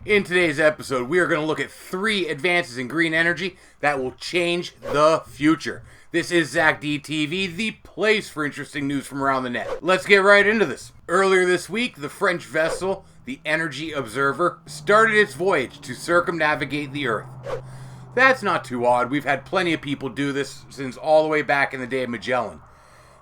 In today's episode, we are going to look at 3 advances in green energy that will change the future. This is Zakdtv, the place for interesting news from around the net. Let's get right into this. Earlier this week, the French vessel, the Energy Observer, started its voyage to circumnavigate the Earth. That's not too odd. We've had plenty of people do this since all the way back in the day of Magellan.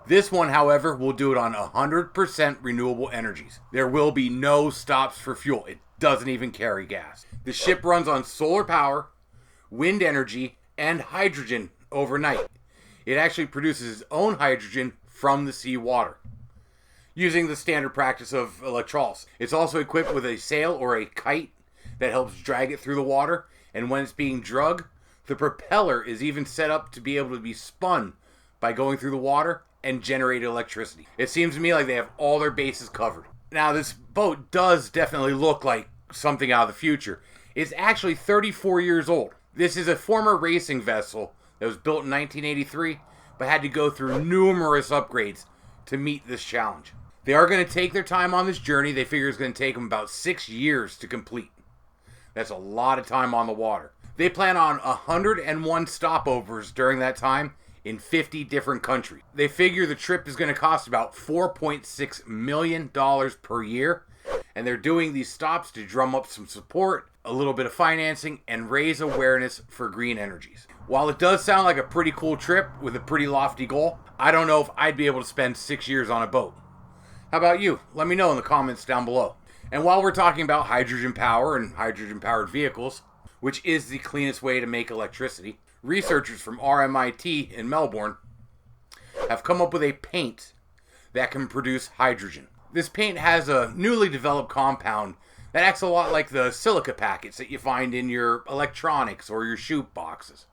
This one, however, will do it on 100% renewable energies. There will be no stops for fuel. It doesn't even carry gas. The ship runs on solar power, wind energy, and hydrogen overnight. It actually produces its own hydrogen from the seawater, using the standard practice of electrolysis. It's also equipped with a sail or a kite that helps drag it through the water, and when it's being dragged, the propeller is even set up to be able to be spun by going through the water and generate electricity. It seems to me like they have all their bases covered. Now, this boat does definitely look like something out of the future. It's actually 34 years old. This is a former racing vessel that was built in 1983, but had to go through numerous upgrades to meet this challenge. They are going to take their time on this journey. They figure it's going to take them about 6 years to complete. That's a lot of time on the water. They plan on 101 stopovers during that time in 50 different countries. They figure the trip is going to cost about $4.6 million per year, and they're doing these stops to drum up some support, a little bit of financing, and raise awareness for green energies. While it does sound like a pretty cool trip with a pretty lofty goal, I don't know if I'd be able to spend 6 years on a boat. How about you? Let me know in the comments down below. And while we're talking about hydrogen power and hydrogen-powered vehicles, which is the cleanest way to make electricity, researchers from RMIT in Melbourne have come up with a paint that can produce hydrogen. This paint has a newly developed compound that acts a lot like the silica packets that you find in your electronics or your shoe boxes,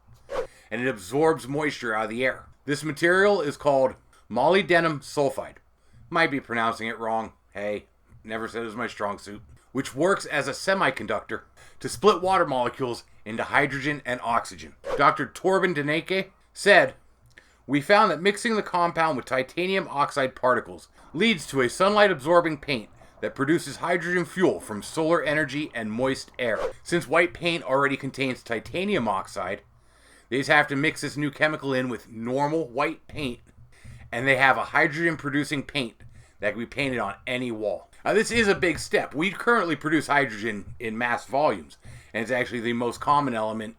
and it absorbs moisture out of the air. This material is called molybdenum sulfide. Might be pronouncing it wrong. Hey, never said it was my strong suit. Which works as a semiconductor to split water molecules into hydrogen and oxygen. Dr. Torben Deneke said, "We found that mixing the compound with titanium oxide particles leads to a sunlight-absorbing paint that produces hydrogen fuel from solar energy and moist air. Since white paint already contains titanium oxide, they just have to mix this new chemical in with normal white paint, and they have a hydrogen-producing paint that can be painted on any wall." Now, this is a big step. We currently produce hydrogen in mass volumes, and it's actually the most common element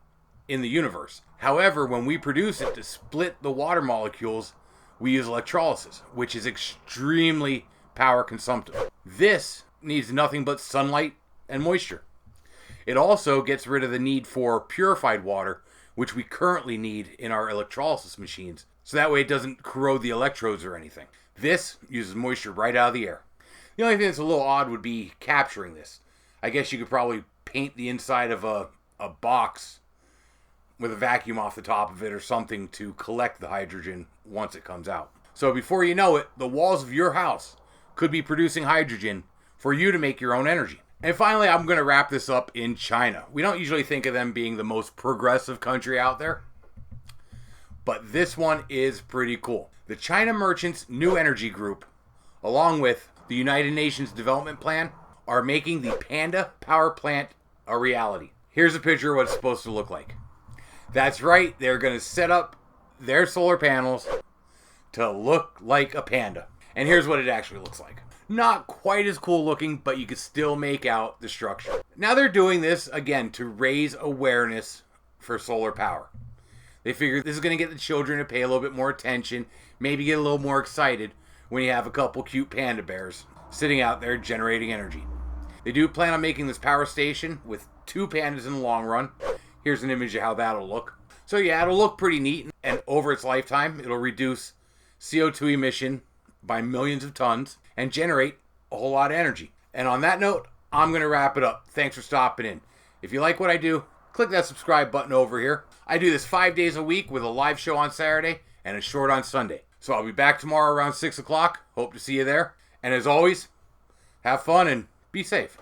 in the universe. However, when we produce it to split the water molecules, we use electrolysis, which is extremely power consumptive. This needs nothing but sunlight and moisture. It also gets rid of the need for purified water, which we currently need in our electrolysis machines, so that way it doesn't corrode the electrodes or anything. This uses moisture right out of the air. The only thing that's a little odd would be capturing this. I guess you could probably paint the inside of a box with a vacuum off the top of it or something to collect the hydrogen once it comes out. So before you know it, the walls of your house could be producing hydrogen for you to make your own energy. And finally, I'm going to wrap this up in China. We don't usually think of them being the most progressive country out there, but this one is pretty cool. The China Merchants New Energy Group, along with the United Nations Development Plan, are making the Panda power plant a reality. Here's a picture of what it's supposed to look like. That's right, they're going to set up their solar panels to look like a panda. And here's what it actually looks like. Not quite as cool looking, but you can still make out the structure. Now they're doing this, again, to raise awareness for solar power. They figure this is going to get the children to pay a little bit more attention, maybe get a little more excited when you have a couple cute panda bears sitting out there generating energy. They do plan on making this power station with 2 pandas in the long run. Here's an image of how that'll look. So yeah, it'll look pretty neat, and over its lifetime, it'll reduce CO2 emission by millions of tons and generate a whole lot of energy. And on that note, I'm going to wrap it up. Thanks for stopping in. If you like what I do, click that subscribe button over here. I do this 5 days a week with a live show on Saturday and a short on Sunday. So I'll be back tomorrow around 6 o'clock. Hope to see you there. And as always, have fun and be safe.